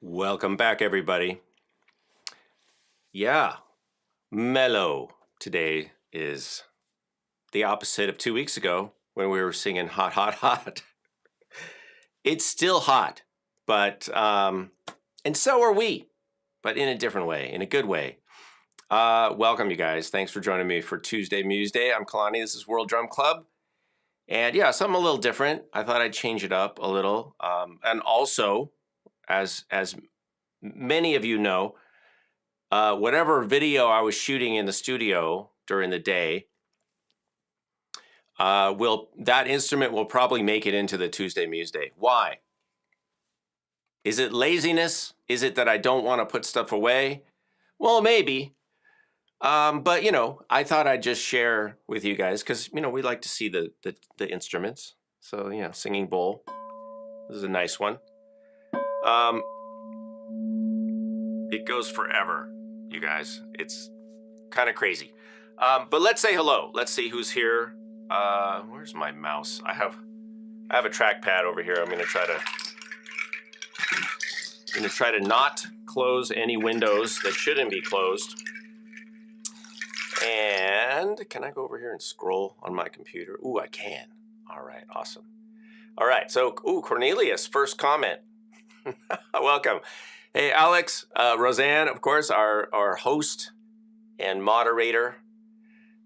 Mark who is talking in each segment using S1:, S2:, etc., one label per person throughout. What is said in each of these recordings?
S1: Welcome back, everybody. Yeah, mellow today is the opposite of 2 weeks ago when we were singing hot, hot, hot. It's still hot, but, and so are we, but in a different way, in a good way. Welcome, you guys. Thanks for joining me for Tuesday Museday. I'm Kalani. This is World Drum Club. And yeah, something a little different. I thought I'd change it up a little. And also, as many of you know, whatever video I was shooting in the studio during the day, that instrument will probably make it into the Tuesday Museday. Why? Is it laziness? Is it that I don't want to put stuff away? Well, maybe. But you know, I thought I'd just share with you guys because you know we like to see the instruments. So you know, singing bowl. This is a nice one. It goes forever, you guys. It's kind of crazy. But let's say hello. Let's see who's here. Where's my mouse? I have a trackpad over here. I'm gonna try to not close any windows that shouldn't be closed. And can I go over here and scroll on my computer? Ooh, I can. All right, awesome. All right, so Cornelius, first comment. Welcome. Hey, Alex, Roseanne, of course, our host and moderator.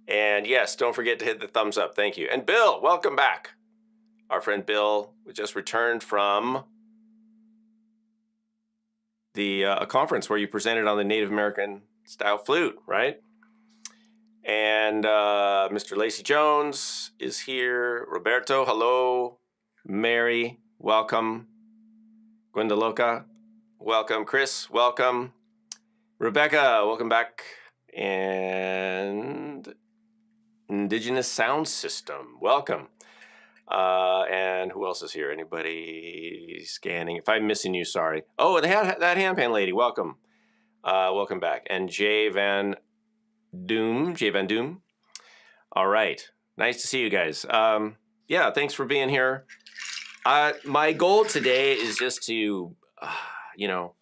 S1: And yes, don't forget to hit the thumbs up. Thank you. And Bill, welcome back. Our friend Bill just returned from a conference where you presented on the Native American style flute, right? And Mr. Lacey Jones is here. Roberto, hello. Mary, welcome. Gwendaloka, welcome. Chris, welcome. Rebecca, welcome back. And Indigenous Sound System, welcome. And who else is here? Anybody scanning? If I'm missing you, sorry. Oh, that handpan lady, welcome. Welcome back. And Jay Van Doom. All right, nice to see you guys. Yeah, thanks for being here. My goal today is just to, you know,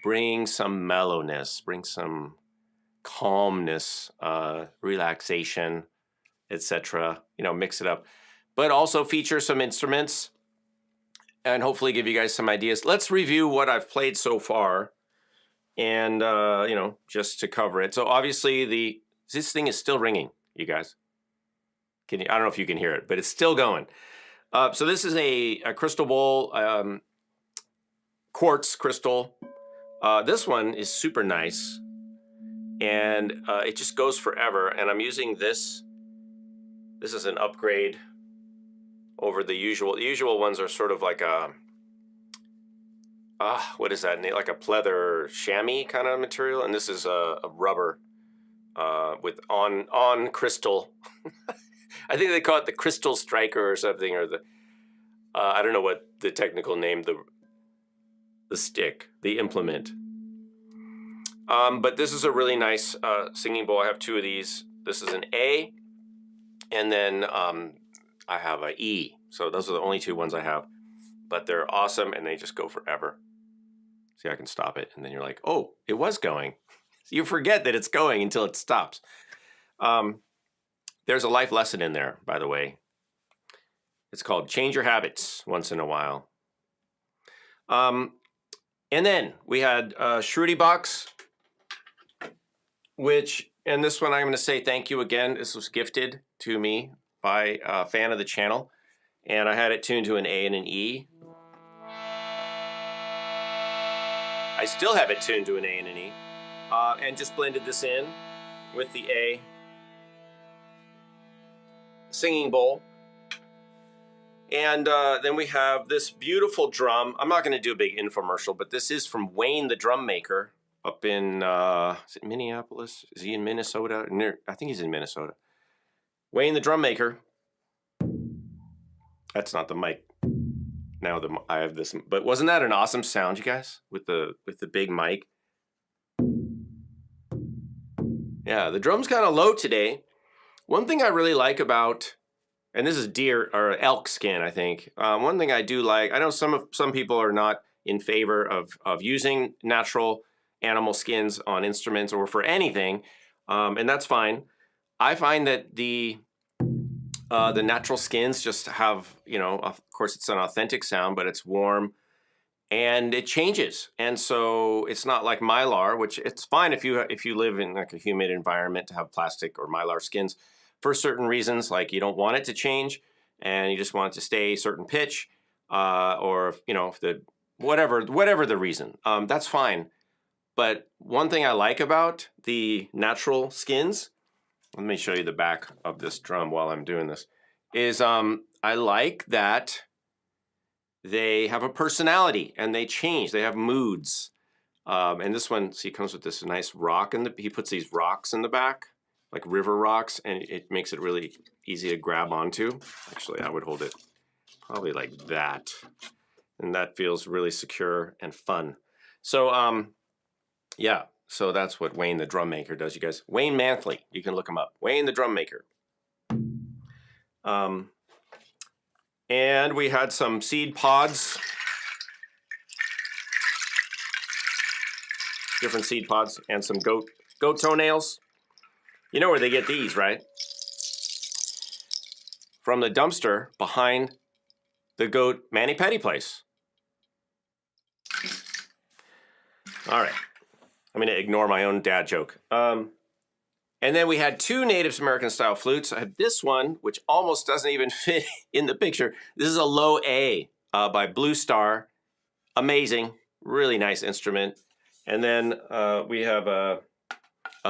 S1: bring some mellowness, bring some calmness, relaxation, etc. You know, mix it up, but also feature some instruments and hopefully give you guys some ideas. Let's review what I've played so far, and you know, just to cover it. So obviously this thing is still ringing, you guys. I don't know if you can hear it, but it's still going. So this is a crystal bowl, quartz crystal. This one is super nice, and it just goes forever. And I'm using this. This is an upgrade over the usual. The usual ones are sort of like a, what is that? Like a pleather chamois kind of material, and this is a rubber with on crystal. I think they call it the crystal striker or something, or the I don't know what the technical name, the stick, the implement. But this is a really nice singing bowl. I have two of these. This is an A, and then I have a E. So those are the only two ones I have, but they're awesome and they just go forever. See, I can stop it, and then you're like, oh, it was going. You forget that it's going until it stops. There's a life lesson in there, by the way. It's called change your habits once in a while. And then we had Shruti Box, and this one I'm going to say thank you again. This was gifted to me by a fan of the channel, and I had it tuned to an A and an E. I still have it tuned to an A and an E, and just blended this in with the A singing bowl. And then we have this beautiful drum. I'm not going to do a big infomercial, but this is from Wayne the drum maker up in, is it Minneapolis? Is he in Minnesota? I think he's in Minnesota. Wayne the drum maker. That's not the mic. Now I have this, but wasn't that an awesome sound, you guys, with the big mic? Yeah, the drum's kind of low today. One thing I really like about, and this is deer or elk skin, I think. One thing I do like, I know some people are not in favor of using natural animal skins on instruments or for anything, and that's fine. I find that the natural skins just have, of course, it's an authentic sound, but it's warm and it changes. And so it's not like Mylar, which it's fine if you live in like a humid environment to have plastic or Mylar skins for certain reasons, like you don't want it to change and you just want it to stay a certain pitch, or if the whatever the reason, that's fine. But one thing I like about the natural skins, let me show you the back of this drum while I'm doing this, is I like that they have a personality and they change. They have moods. And this one, see, comes with this nice rock, and he puts these rocks in the back, like river rocks, and it makes it really easy to grab onto. Actually, I would hold it probably like that, and that feels really secure and fun. So, yeah. So that's what Wayne the drum maker does, you guys. Wayne Mantley, you can look him up. Wayne the drum maker. And we had some seed pods, different seed pods, and some goat toenails. You know where they get these, right? From the dumpster behind the goat mani-pedi place. All right. I'm going to ignore my own dad joke. And then we had two Native American style flutes. I had this one, which almost doesn't even fit in the picture. This is a low A by Blue Star. Amazing, really nice instrument. And then we have a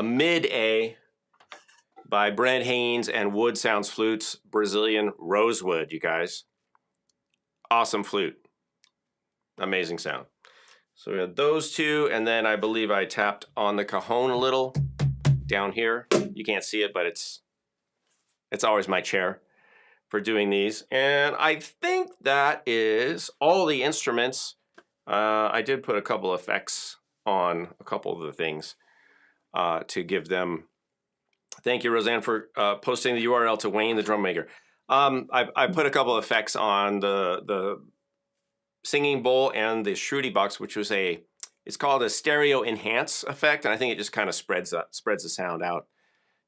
S1: mid A by Brent Haynes and Wood Sounds Flutes, Brazilian Rosewood, you guys. Awesome flute. Amazing sound. So we had those two, and then I believe I tapped on the cajon a little down here. You can't see it, but it's always my chair for doing these. And I think that is all the instruments. I did put a couple effects on a couple of the things to give them. Thank you, Roseanne, for posting the URL to Wayne the drum maker. I put a couple of effects on the singing bowl and the Shruti box, which was it's called a stereo enhance effect, and I think it just kind of spreads the sound out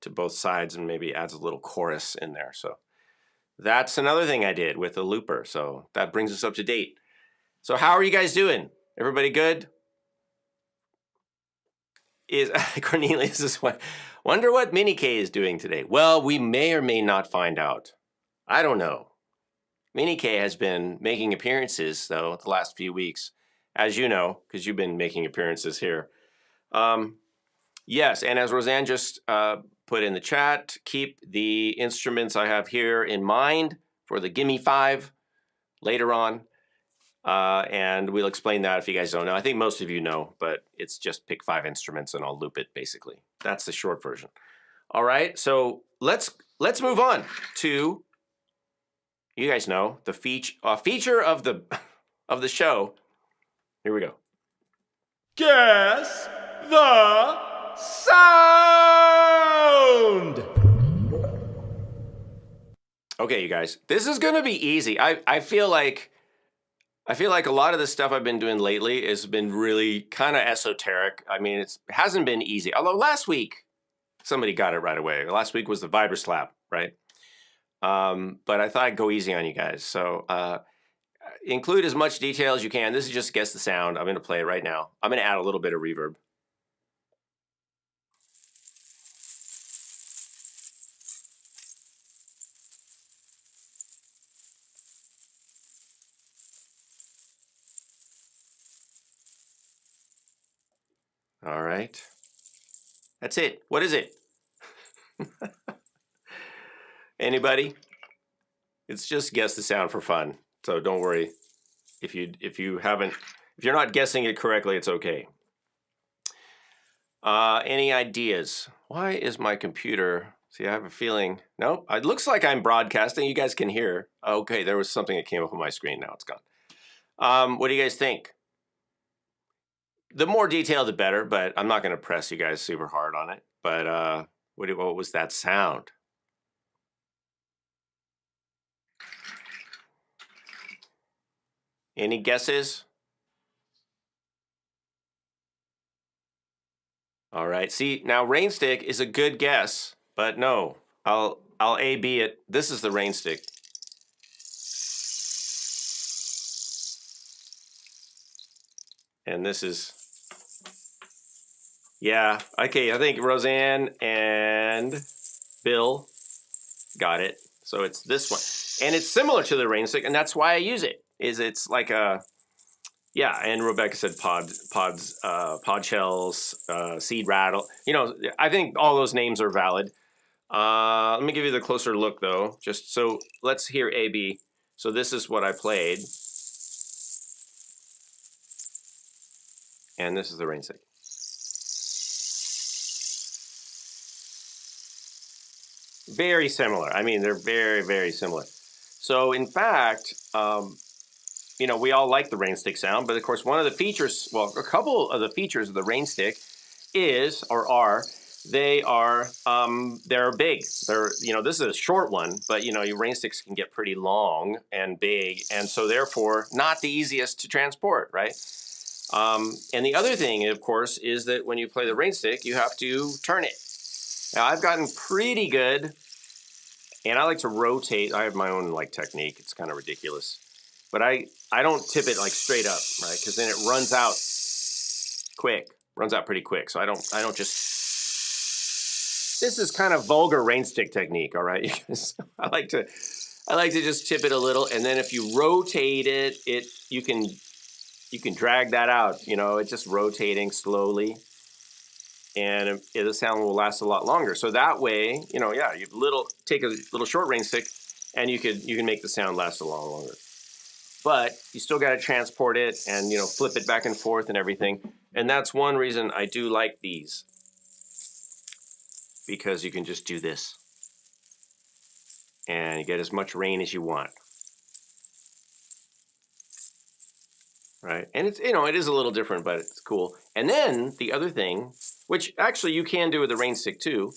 S1: to both sides and maybe adds a little chorus in there. So that's another thing I did with the looper. So that brings us up to date. So how are you guys doing? Everybody good? Cornelius is wonder what Mini K is doing today. Well, we may or may not find out. I don't know. Mini K has been making appearances, though, the last few weeks, as you know, because you've been making appearances here. Yes, and as Roseanne just put in the chat, keep the instruments I have here in mind for the Gimme Five later on. And we'll explain that if you guys don't know. I think most of you know, but it's just pick 5 instruments and I'll loop it, basically. That's the short version. All right, so let's move on to, you guys know, the feature of the show. Here we go. Guess the sound. Okay, you guys, this is gonna be easy. I feel like a lot of the stuff I've been doing lately has been really kind of esoteric. I mean, it hasn't been easy. Although last week somebody got it right away. Last week was the vibra slap, right? But I thought I'd go easy on you guys. So include as much detail as you can. This is just guess the sound. I'm going to play it right now. I'm going to add a little bit of reverb. All right. That's it. What is it? Anybody? It's just guess the sound for fun. So don't worry. If you're not guessing it correctly, it's okay. Any ideas? Why is my computer? See, I have a feeling. Nope. It looks like I'm broadcasting. You guys can hear. Okay, there was something that came up on my screen. Now it's gone. What do you guys think? The more detail, the better, but I'm not going to press you guys super hard on it. But what was that sound? Any guesses? All right. See, now rain stick is a good guess, but no. I'll A-B it. This is the rain stick. And this is, yeah. Okay, I think Roseanne and Bill got it. So it's this one. And it's similar to the rain stick, and that's why I use it. It's like a, yeah, and Rebecca said pod shells, seed rattle. You know, I think all those names are valid. Let me give you the closer look though. Just so let's hear A-B. So this is what I played. And this is the rain stick. Very similar. I mean, they're very, very similar. So in fact, you know, we all like the rain stick sound, but of course one of the features, well, a couple of the features of the rain stick is, or are, they're big. They're, you know, this is a short one, but you know, your rain sticks can get pretty long and big, and so therefore not the easiest to transport, right? And the other thing, of course, is that when you play the rain stick, you have to turn it. Now I've gotten pretty good, and I like to rotate. I have my own like technique. It's kind of ridiculous, but I don't tip it like straight up, right? Because then it runs out quick, runs out pretty quick. So I don't just. This is kind of vulgar rain stick technique, all right? I like to just tip it a little, and then if you rotate it, you can drag that out. You know, it's just rotating slowly, and the sound will last a lot longer. So that way, you know, yeah, you take a little short rain stick, and you can make the sound last a lot longer. But you still got to transport it and, you know, flip it back and forth and everything. And that's one reason I do like these, because you can just do this and you get as much rain as you want. Right? And it's, you know, it is a little different, but it's cool. And then the other thing, which actually you can do with the rain stick too,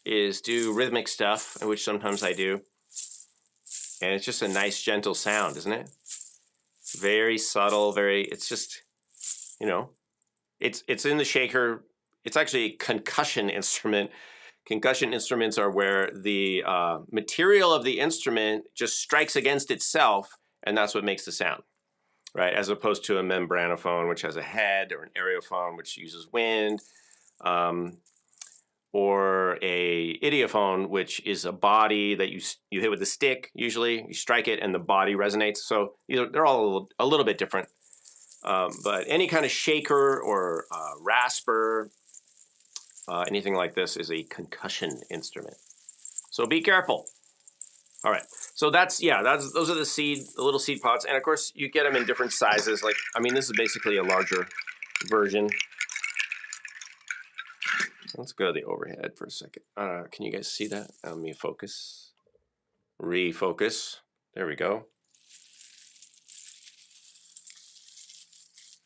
S1: is do rhythmic stuff, which sometimes I do. And it's just a nice, gentle sound, isn't it? Very subtle, it's just, you know, it's in the shaker. It's actually a concussion instrument. Concussion instruments are where the material of the instrument just strikes against itself, and that's what makes the sound, right? As opposed to a membranophone, which has a head, or an aerophone, which uses wind, or a idiophone, which is a body that you hit with a stick. Usually, you strike it, and the body resonates. So they're all a little bit different. But any kind of shaker or rasper, anything like this is a concussion instrument. So be careful. All right. So those are the little seed pods, and of course you get them in different sizes. Like, I mean, this is basically a larger version. Let's go to the overhead for a second. Can you guys see that? Let me focus. Refocus. There we go.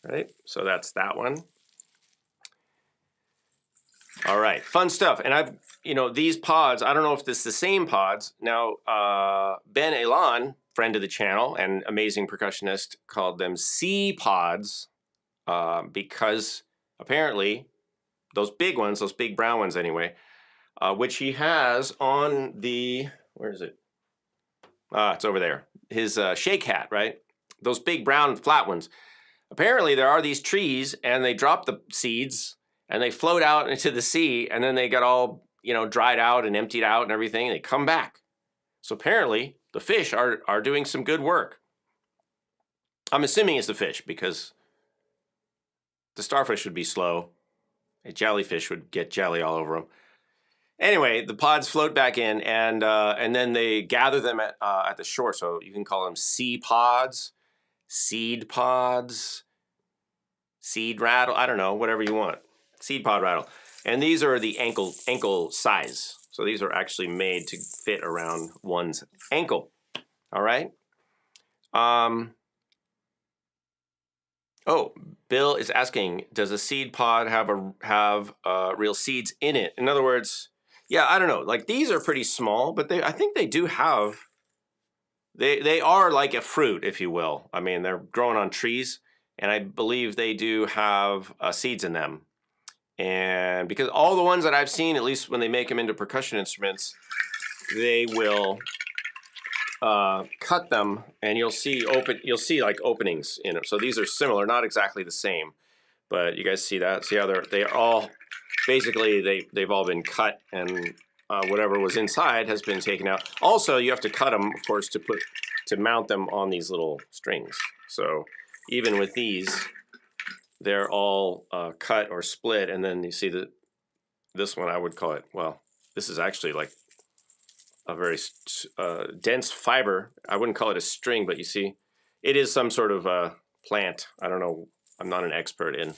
S1: All right. So that's that one. All right. Fun stuff. And these pods, I don't know if this is the same pods. Now, Ben Elan, friend of the channel and amazing percussionist, called them C pods because apparently those big ones, those big brown ones anyway, which he has on the, where is it? It's over there. His shake hat, right? Those big brown flat ones. Apparently there are these trees and they drop the seeds and they float out into the sea, and then they got all, you know, dried out and emptied out and everything, and they come back. So apparently the fish are doing some good work. I'm assuming it's the fish, because the starfish would be slow. A jellyfish would get jelly all over them. Anyway, the pods float back in, and then they gather them at the shore. So you can call them sea pods, seed pods, seed rattle. I don't know, whatever you want. Seed pod rattle. And these are the ankle size. So these are actually made to fit around one's ankle. All right. Oh, Bill is asking, does a seed pod have real seeds in it? In other words, yeah, I don't know. Like, these are pretty small, but I think they do have. They are like a fruit, if you will. I mean, they're growing on trees, and I believe they do have seeds in them. And because all the ones that I've seen, at least when they make them into percussion instruments, they will cut them, and you'll see like openings in them. So these are similar, not exactly the same, but you guys see that? See how they're all basically they've all been cut, and whatever was inside has been taken out. Also, you have to cut them, of course, to mount them on these little strings. So even with these, they're all cut or split, and then you see that this one, I would call it, well, this is actually like a very dense fiber. I wouldn't call it a string, but you see, it is some sort of plant. I don't know. I'm not an expert in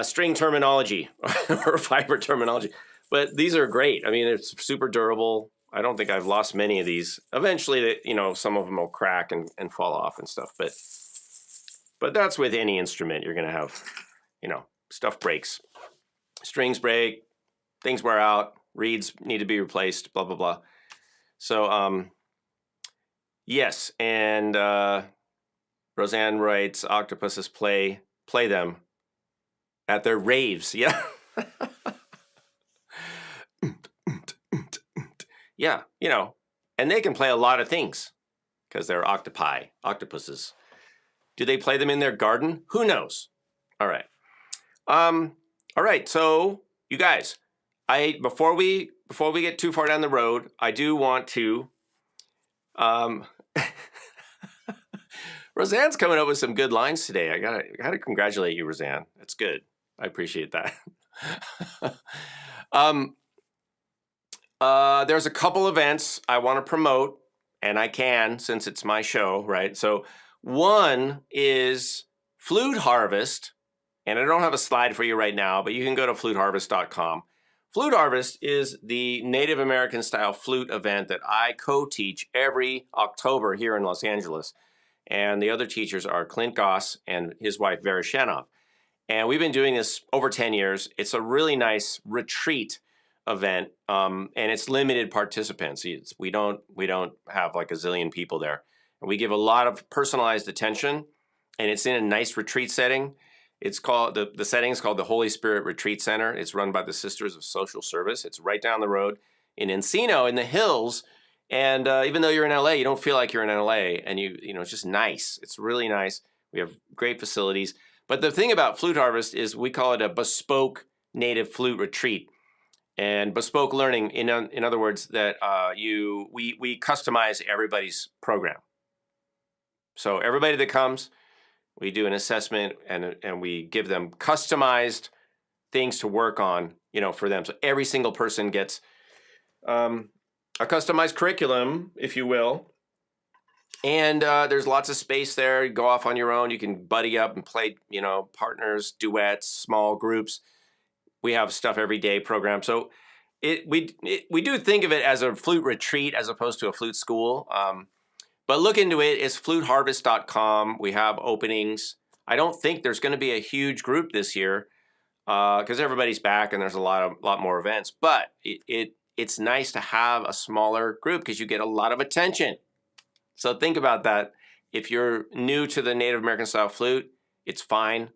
S1: string terminology or fiber terminology, but these are great. I mean, it's super durable. I don't think I've lost many of these. Eventually, some of them will crack and fall off and stuff, but that's with any instrument. You're going to have, stuff breaks. Strings break, things wear out, reeds need to be replaced, blah, blah, blah. So, yes, and Roseanne writes, octopuses play them at their raves. Yeah. Yeah, and they can play a lot of things because they're octopuses. Do they play them in their garden? Who knows? All right. All right, so you guys, before we get too far down the road, I do want to Roseanne's coming up with some good lines today. I gotta congratulate you, Roseanne. That's good. I appreciate that. There's a couple events I want to promote, and I can since it's my show, right? So one is Flute Harvest, and I don't have a slide for you right now, but you can go to fluteharvest.com. Flute Harvest is the Native American style flute event that I co-teach every October here in Los Angeles. And the other teachers are Clint Goss and his wife, Vera Shanoff. And we've been doing this over 10 years. It's a really nice retreat event, and it's limited participants. We don't have like a zillion people there. And we give a lot of personalized attention, and it's in a nice retreat setting. It's called, the setting is called the Holy Spirit Retreat Center. It's run by the Sisters of Social Service. It's right down the road in Encino in the hills. And even though you're in LA, you don't feel like you're in LA, and it's just nice. It's really nice. We have great facilities. But the thing about Flute Harvest is we call it a bespoke native flute retreat. And bespoke learning, in other words, that we customize everybody's program. So everybody that comes, we do an assessment and we give them customized things to work on, for them. So every single person gets a customized curriculum, if you will. And there's lots of space there. You go off on your own. You can buddy up and play, partners, duets, small groups. We have stuff every day program. So we do think of it as a flute retreat as opposed to a flute school. But look into it. It's fluteharvest.com. We have openings. I don't think there's going to be a huge group this year because everybody's back and there's a lot more events. But it's nice to have a smaller group because you get a lot of attention. So think about that. If you're new to the Native American style flute, it's fine.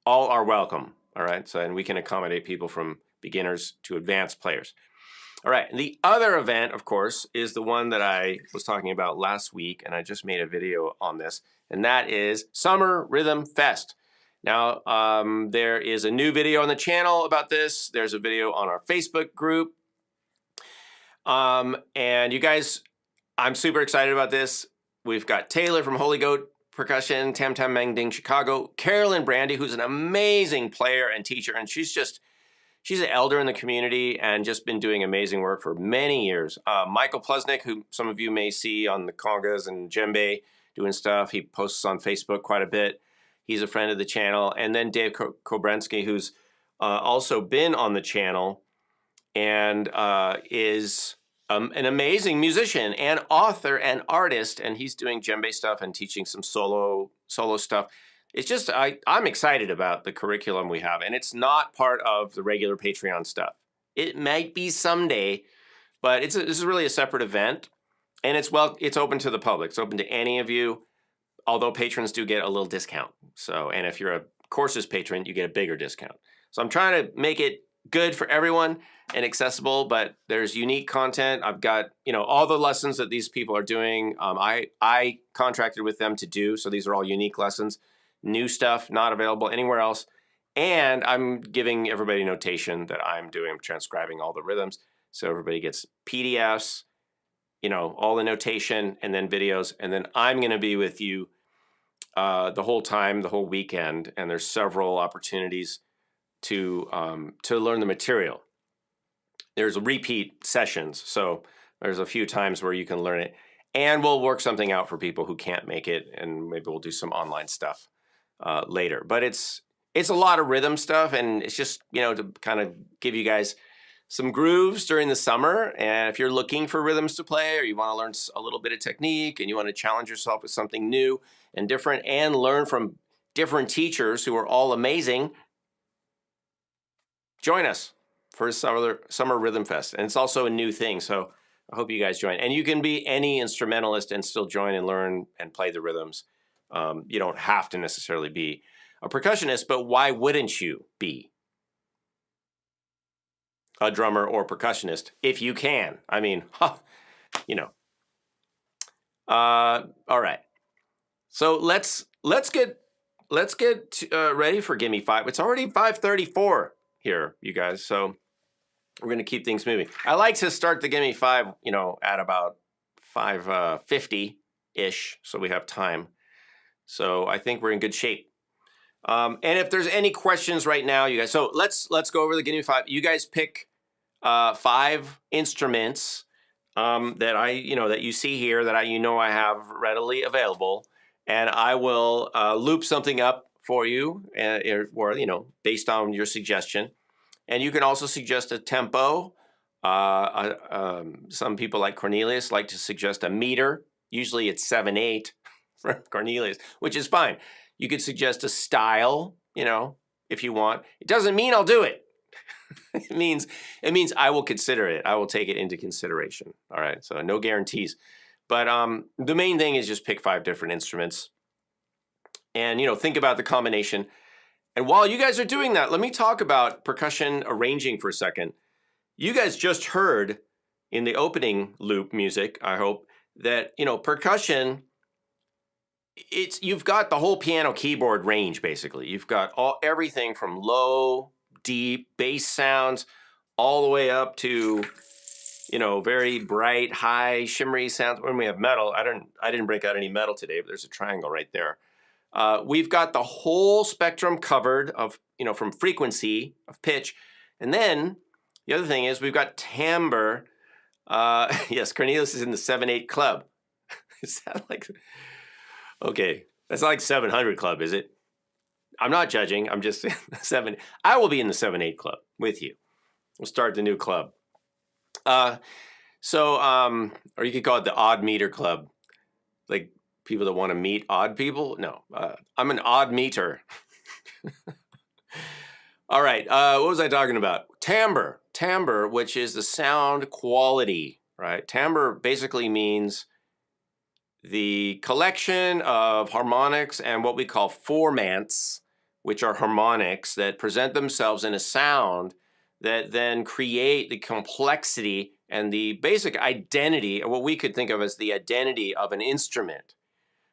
S1: All are welcome. All right. So, and we can accommodate people from beginners to advanced players. All right. And the other event, of course, is the one that I was talking about last week, and I just made a video on this, and that is Summer Rhythm Fest. Now, there is a new video on the channel about this. There's a video on our Facebook group. And you guys, I'm super excited about this. We've got Taylor from Holy Goat Percussion, Tam Tam Mang Ding Chicago, Carolyn Brandy, who's an amazing player and teacher, and she's an elder in the community and just been doing amazing work for many years. Michael Plesnick, who some of you may see on the congas and djembe doing stuff. He posts on Facebook quite a bit. He's a friend of the channel. And then Dave Kobrensky, who's also been on the channel and is an amazing musician and author and artist, and he's doing djembe stuff and teaching some solo stuff. It's just, I'm excited about the curriculum we have, and it's not part of the regular Patreon stuff. It might be someday, but this is really a separate event, and it's open to the public. It's open to any of you, although patrons do get a little discount. So, and if you're a courses patron, you get a bigger discount. So I'm trying to make it good for everyone and accessible, but there's unique content. I've got, you know, all the lessons that these people are doing. I contracted with them to do, so these are all unique lessons, new stuff, not available anywhere else. And I'm giving everybody notation that I'm doing. I'm transcribing all the rhythms, so everybody gets PDFs, you know, all the notation, and then videos. And then I'm going to be with you the whole time, the whole weekend. And there's several opportunities to learn the material. There's repeat sessions, so there's a few times where you can learn it, and we'll work something out for people who can't make it, and maybe we'll do some online stuff later. But it's a lot of rhythm stuff, and it's just, you know, to kind of give you guys some grooves during the summer. And if you're looking for rhythms to play, or you want to learn a little bit of technique, and you want to challenge yourself with something new and different, and learn from different teachers who are all amazing, join us for summer Rhythm Fest. And it's also a new thing, so I hope you guys join. And you can be any instrumentalist and still join and learn and play the rhythms. You don't have to necessarily be a percussionist, but why wouldn't you be a drummer or percussionist if you can? I mean, you know. All right. So let's get ready for Gimme Five. It's already 5:34 here, you guys. So we're going to keep things moving. I like to start the Gimme Five, you know, at about 5:50-ish, so we have time. So I think we're in good shape. And if there's any questions right now, you guys, so let's go over the Gimme Five. You guys pick 5 instruments that you see here that I have readily available, and I will loop something up for you, or you know, based on your suggestion. And you can also suggest a tempo. Some people like Cornelius like to suggest a meter. Usually it's 7/8 for Cornelius, which is fine. You could suggest a style, you know, if you want. It doesn't mean I'll do it. It means I will consider it. I will take it into consideration. All right, so no guarantees. But the main thing is just pick 5 different instruments, and you know, think about the combination. And while you guys are doing that, let me talk about percussion arranging for a second. You guys just heard in the opening loop music, I hope, that, you know, percussion, you've got the whole piano keyboard range, basically. You've got everything from low, deep, bass sounds, all the way up to, you know, very bright, high, shimmery sounds. When we have metal, I didn't break out any metal today, but there's a triangle right there. We've got the whole spectrum covered of, you know, from frequency of pitch. And then the other thing is we've got timbre. Yes, Cornelius is in the 7/8 club. Is that like, okay, that's not like 700 club, is it? I'm not judging. I'm just saying I will be in the 7/8 club with you. We'll start the new club. Or you could call it the odd meter club. Like, people that want to meet odd people? No, I'm an odd meter. All right, what was I talking about? Timbre. Timbre, which is the sound quality, right? Timbre basically means the collection of harmonics and what we call formants, which are harmonics that present themselves in a sound that then create the complexity and the basic identity, or what we could think of as the identity of an instrument.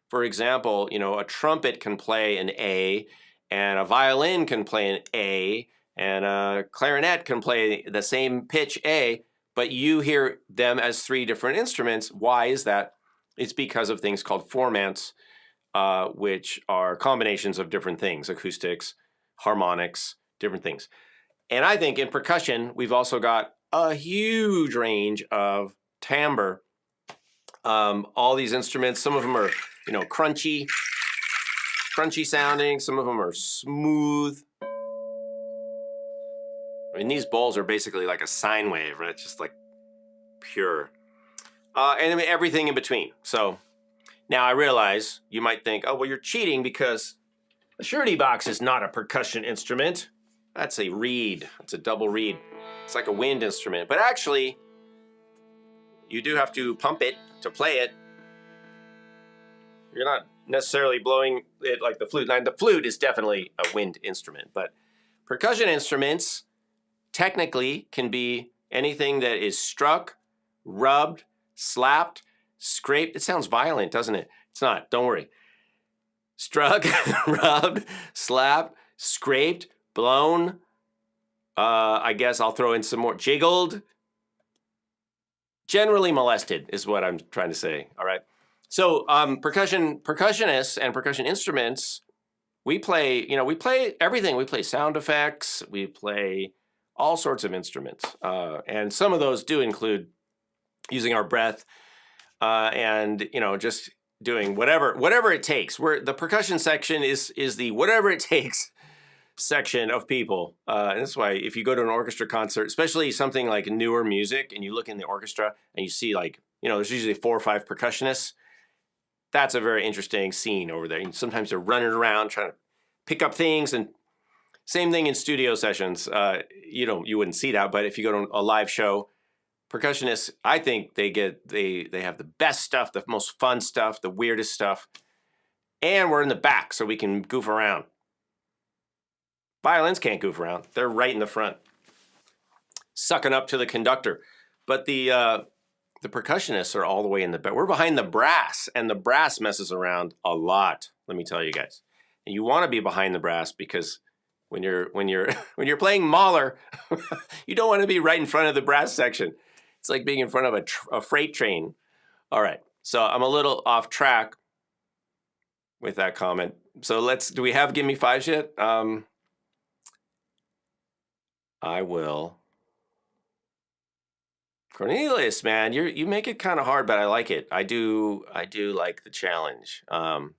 S1: For example, you know, a trumpet can play an A, and a violin can play an A, and a clarinet can play the same pitch A, but you hear them as 3 different instruments. Why is that? It's because of things called formants, which are combinations of different things, acoustics, harmonics, different things. And I think in percussion, we've also got a huge range of timbre. All these instruments, some of them are, you know, crunchy sounding. Some of them are smooth. I mean, these bowls are basically like a sine wave, right? It's just like pure. And I mean, everything in between. So now I realize you might think, oh, well, you're cheating because a surety box is not a percussion instrument. That's a reed. It's a double reed. It's like a wind instrument. But actually, you do have to pump it to play it. necessarily blowing it like the flute. Now, the flute is definitely a wind instrument, but percussion instruments technically can be anything that is struck, rubbed, slapped, scraped. It sounds violent, doesn't it? It's not. Don't worry. Struck, rubbed, slapped, scraped, blown. I guess I'll throw in some more. Jiggled. Generally molested is what I'm trying to say. All right. So percussionists and percussion instruments, we play everything. We play sound effects. We play all sorts of instruments. And some of those do include using our breath and, just doing whatever it takes. The percussion section is the whatever it takes section of people. And that's why if you go to an orchestra concert, especially something like newer music, and you look in the orchestra and you see there's usually 4 or 5 percussionists, that's a very interesting scene over there. And sometimes they're running around trying to pick up things, and same thing in studio sessions. You wouldn't see that, but if you go to a live show, percussionists, I think they have the best stuff, the most fun stuff, the weirdest stuff, and we're in the back so we can goof around. Violins can't goof around. They're right in the front, sucking up to the conductor. But the percussionists are all the way in the back. We're behind the brass, and the brass messes around a lot, let me tell you guys. And you want to be behind the brass because when you're playing Mahler, you don't want to be right in front of the brass section. It's like being in front of a freight train. All right, so I'm a little off track with that comment. So do we have Gimme Fives yet? I will. Cornelius, man, you make it kind of hard, but I like it. I do like the challenge. All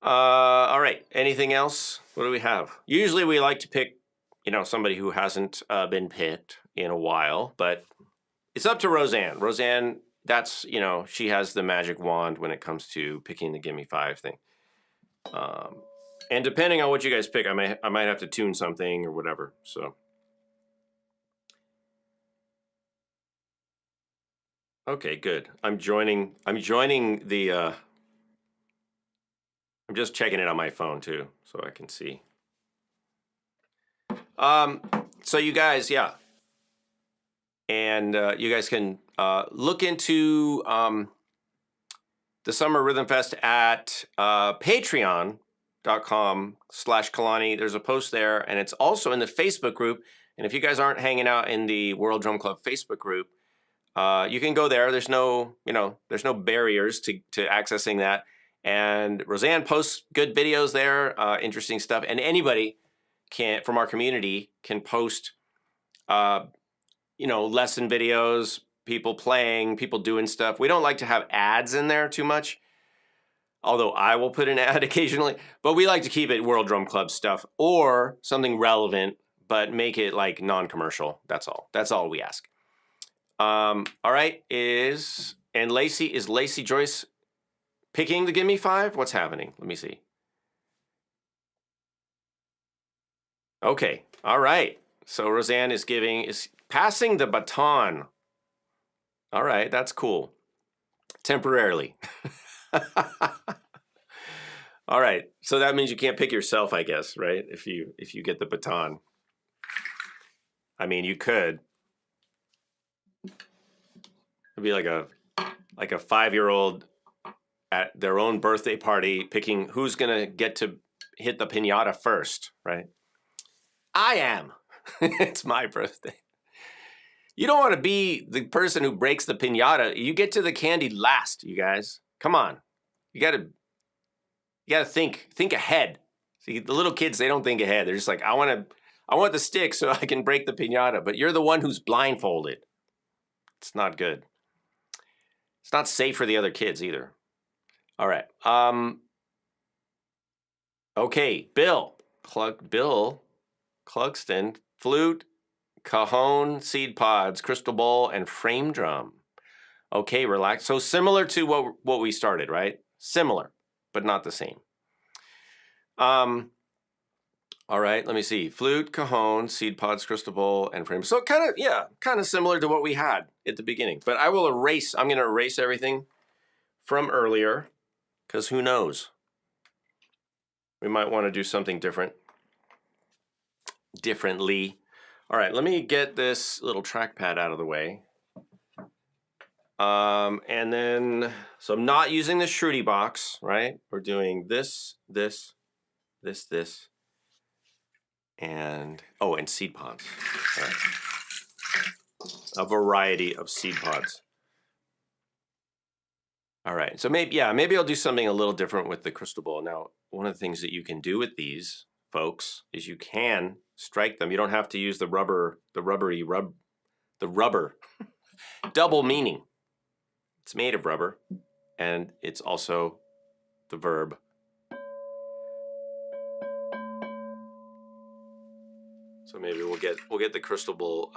S1: right. Anything else? What do we have? Usually we like to pick, somebody who hasn't been picked in a while, but it's up to Roseanne. Roseanne, that's, she has the magic wand when it comes to picking the Gimme Five thing. And depending on what you guys pick, I might have to tune something or whatever. So, okay, good. I'm joining the. I'm just checking it on my phone too, so I can see. So you guys, yeah, and you guys can look into the Summer Rhythm Fest at patreon.com/Kalani. There's a post there, and it's also in the Facebook group. And if you guys aren't hanging out in the World Drum Club Facebook group, you can go there. There's no barriers to accessing that. And Roseanne posts good videos there, interesting stuff. And anybody from our community can post, lesson videos, people playing, people doing stuff. We don't like to have ads in there too much, although I will put an ad occasionally. But we like to keep it World Drum Club stuff or something relevant, but make it like non-commercial. That's all. That's all we ask. All right. Is Lacey Joyce picking the Gimme Five? What's happening? Let me see. Okay. All right. So Roseanne is passing the baton. All right. That's cool. Temporarily. All right. So that means you can't pick yourself, I guess, right? If you get the baton. I mean, you could. It'd be like a 5-year-old at their own birthday party picking who's gonna get to hit the piñata first, right? I am. It's my birthday. You don't want to be the person who breaks the piñata. You get to the candy last, you guys. Come on. You gotta think ahead. See, the little kids, they don't think ahead. They're just like, I want the stick so I can break the piñata, but you're the one who's blindfolded. It's not good. It's not safe for the other kids either. All right. Okay, Bill Clugston, flute, cajon, seed pods, crystal bowl, and frame drum. Okay, relax. So similar to what we started, right? Similar, but not the same. All right, let me see. Flute, cajon, seed pods, crystal bowl, and frame. So kind of similar to what we had at the beginning. But I'm going to erase everything from earlier. because who knows? We might want to do something differently. All right, let me get this little trackpad out of the way. And then, so I'm not using the Shruti box, right? We're doing this, and, oh, and seed pods. All right. A variety of seed pods. All right, so maybe I'll do something a little different with the crystal ball. Now, one of the things that you can do with these, folks, is you can strike them. You don't have to use the rubber. Double meaning. It's made of rubber, and it's also the verb. So maybe we'll get the crystal ball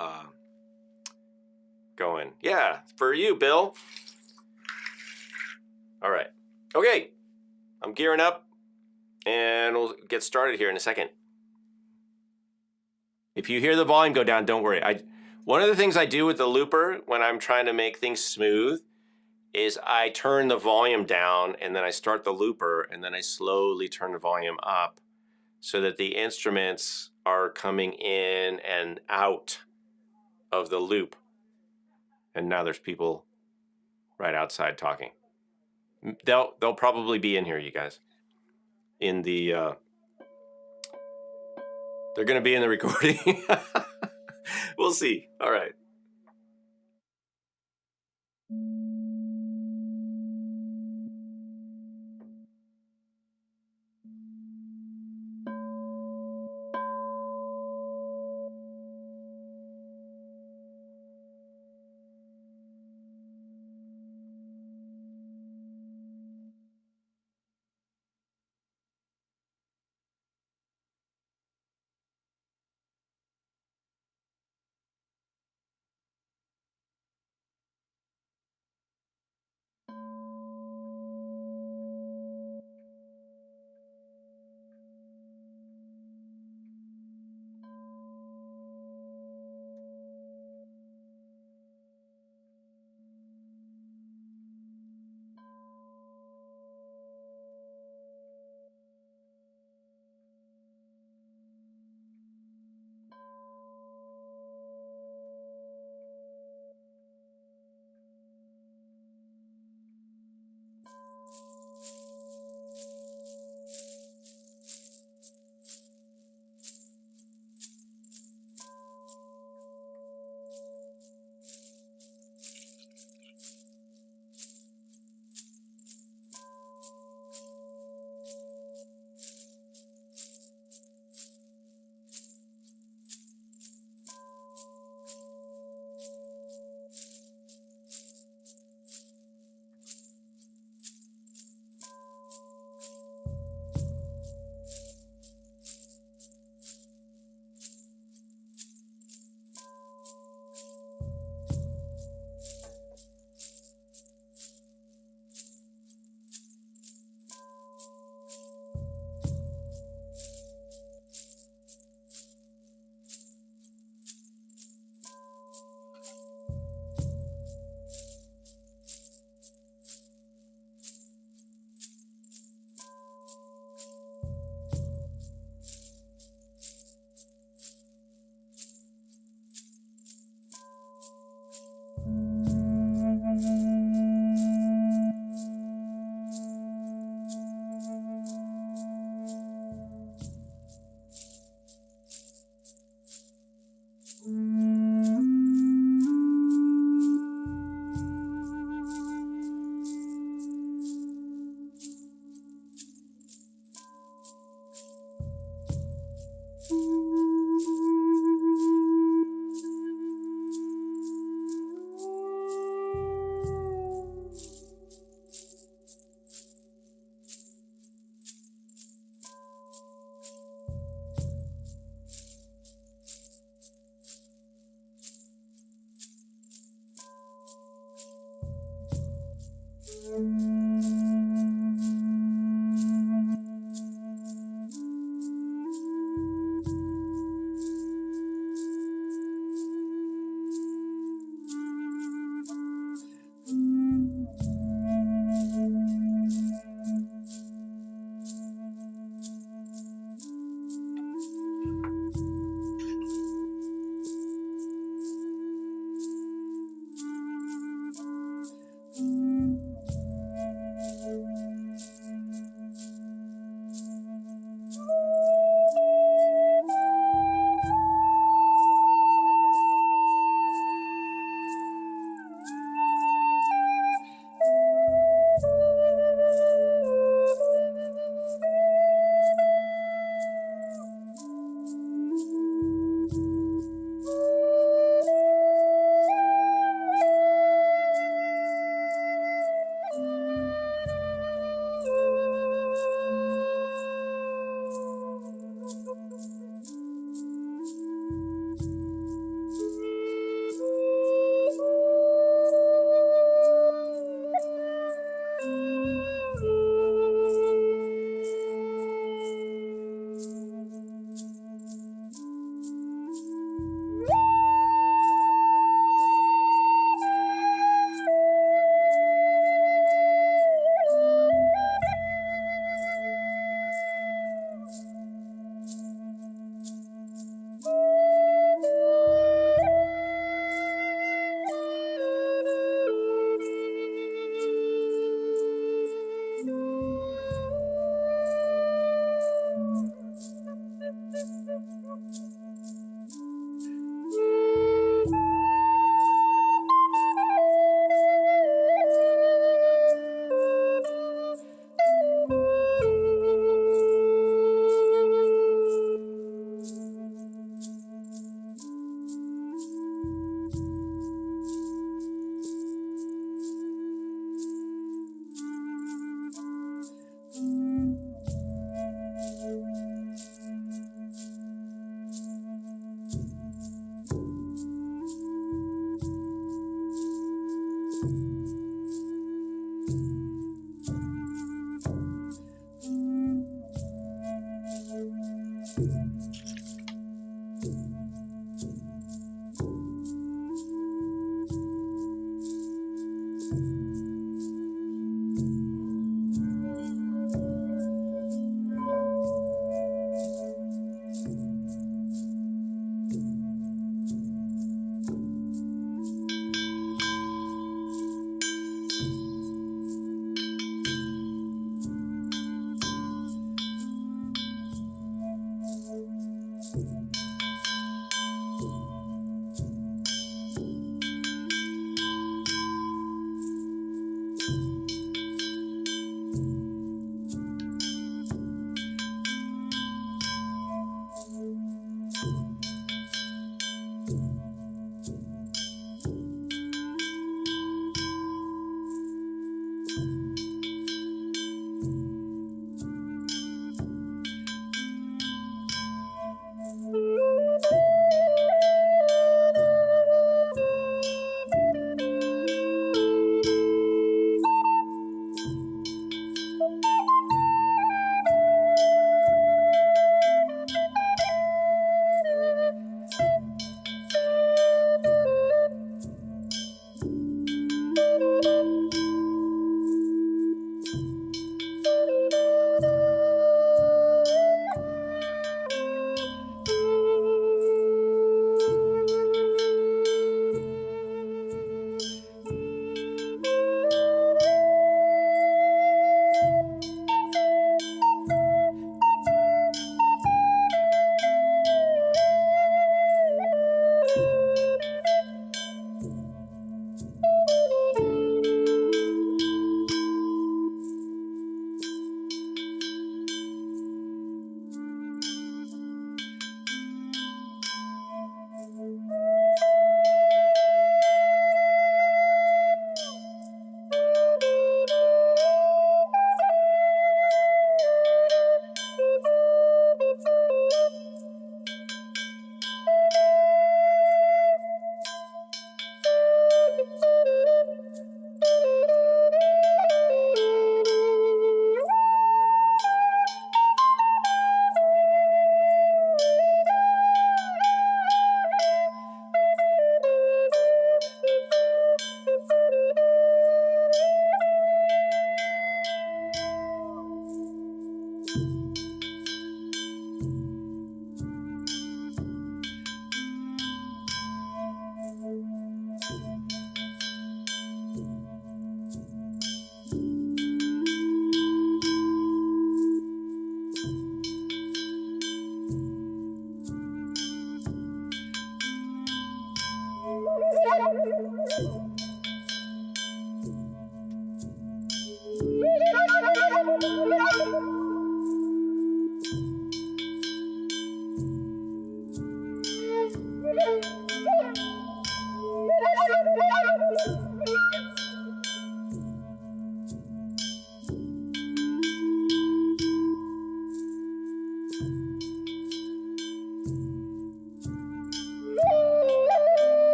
S1: going. Yeah, for you, Bill. All right. Okay, I'm gearing up, and we'll get started here in a second. If you hear the volume go down, don't worry. One of the things I do with the looper when I'm trying to make things smooth is I turn the volume down, and then I start the looper, and then I slowly turn the volume up so that the instruments are coming in and out of the loop. And now there's people right outside talking. They'll probably be in here, you guys. In the they're gonna be in the recording. We'll see. All right.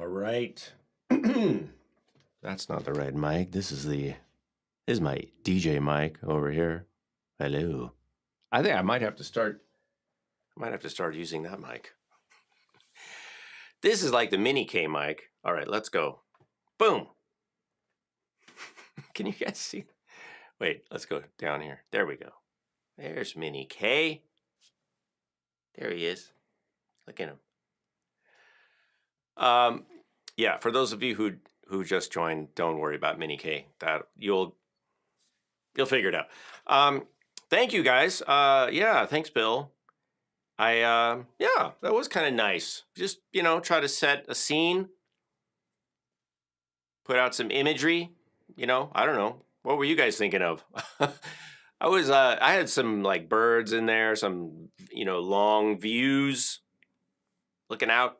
S1: All right. That's not the right mic. This is my DJ mic over here. Hello. I think I might have to start using that mic. This is like the mini K mic. All right, let's go. Boom. Can you guys see? Wait, let's go down here. There we go. There's mini K. There he is. Look at him. Yeah, for those of you who just joined, don't worry about mini K. That you'll figure it out. Thank you guys. Yeah, thanks, Bill. Yeah, that was kind of nice. Just, try to set a scene, put out some imagery, I don't know. What were you guys thinking of? I had some like birds in there, some, long views, looking out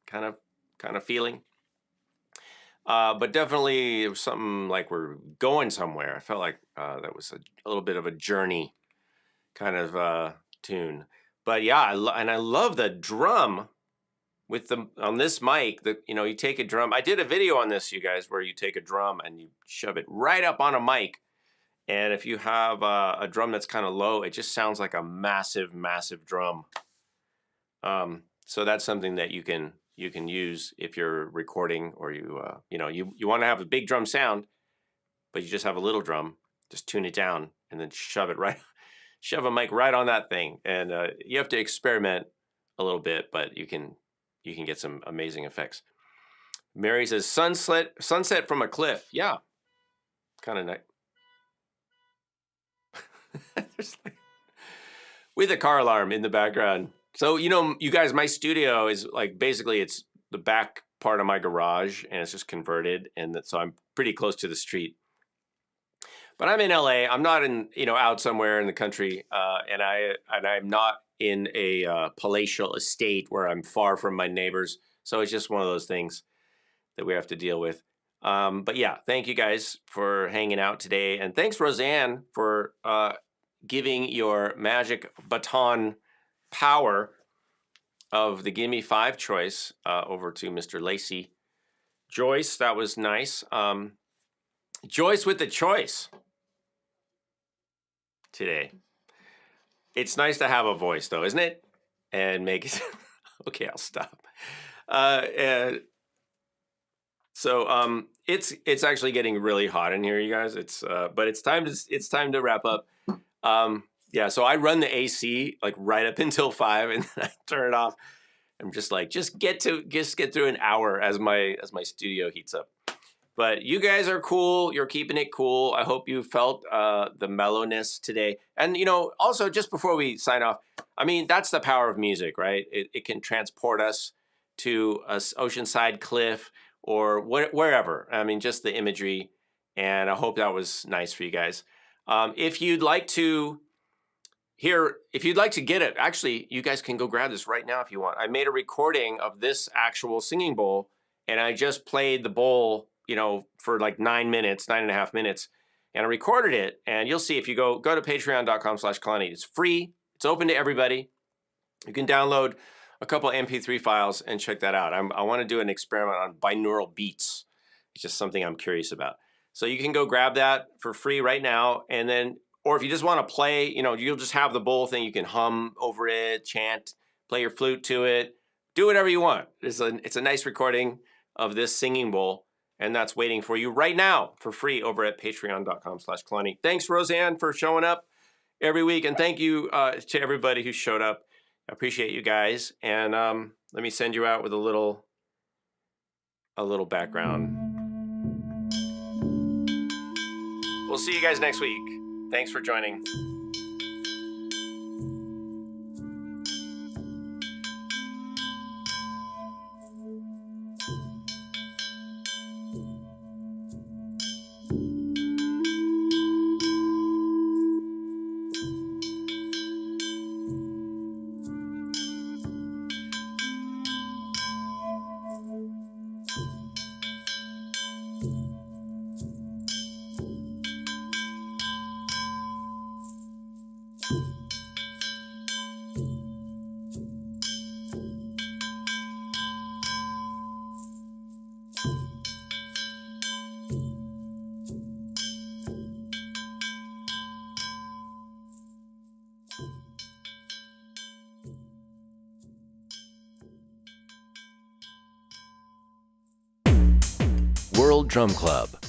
S1: kind of feeling. But definitely it was something like we're going somewhere. I felt like that was a little bit of a journey kind of tune. But yeah, I love the drum with on this mic. You take a drum. I did a video on this, you guys, where you take a drum and you shove it right up on a mic. And if you have a drum that's kind of low, it just sounds like a massive, massive drum. So that's something that you can use if you're recording, or you want to have a big drum sound, but you just have a little drum. Just tune it down and then shove a mic right on that thing. And you have to experiment a little bit, but you can get some amazing effects. Mary says sunset from a cliff. Yeah, kind of nice. With a car alarm in the background. So, you guys, my studio is like, basically it's the back part of my garage and it's just converted. And so I'm pretty close to the street. But I'm in LA. I'm not in, out somewhere in the country. And I'm not in a palatial estate where I'm far from my neighbors. So it's just one of those things that we have to deal with. But yeah, thank you guys for hanging out today. And thanks, Roseanne, for giving your magic baton power of the Gimme Five choice over to Mr. Lacey. Joyce, that was nice. Joyce with the choice today. It's nice to have a voice, though, isn't it? And make it... Okay, I'll stop. So it's actually getting really hot in here, you guys. But it's time to wrap up. Yeah, so I run the AC like right up until 5, and then I turn it off. I'm just like, just get through an hour as my studio heats up. But you guys are cool. You're keeping it cool. I hope you felt the mellowness today. And also, just before we sign off, I mean, that's the power of music, right? It can transport us to a oceanside cliff or wherever. I mean, just the imagery. And I hope that was nice for you guys. If you'd like to get it, actually, you guys can go grab this right now if you want. I made a recording of this actual singing bowl, and I just played the bowl, for like 9.5 minutes, and I recorded it. And you'll see if you go to patreon.com/Kalani. It's free. It's open to everybody. You can download a couple MP3 files and check that out. I want to do an experiment on binaural beats. It's just something I'm curious about. So you can go grab that for free right now, and then, or if you just want to play, you'll just have the bowl thing. You can hum over it, chant, play your flute to it, do whatever you want. It's a nice recording of this singing bowl, and that's waiting for you right now for free over at patreon.com/Kalani. Thanks, Roseanne, for showing up every week, and thank you to everybody who showed up. I appreciate you guys, and let me send you out with a little background. We'll see you guys next week. Thanks for joining. World Drum Club.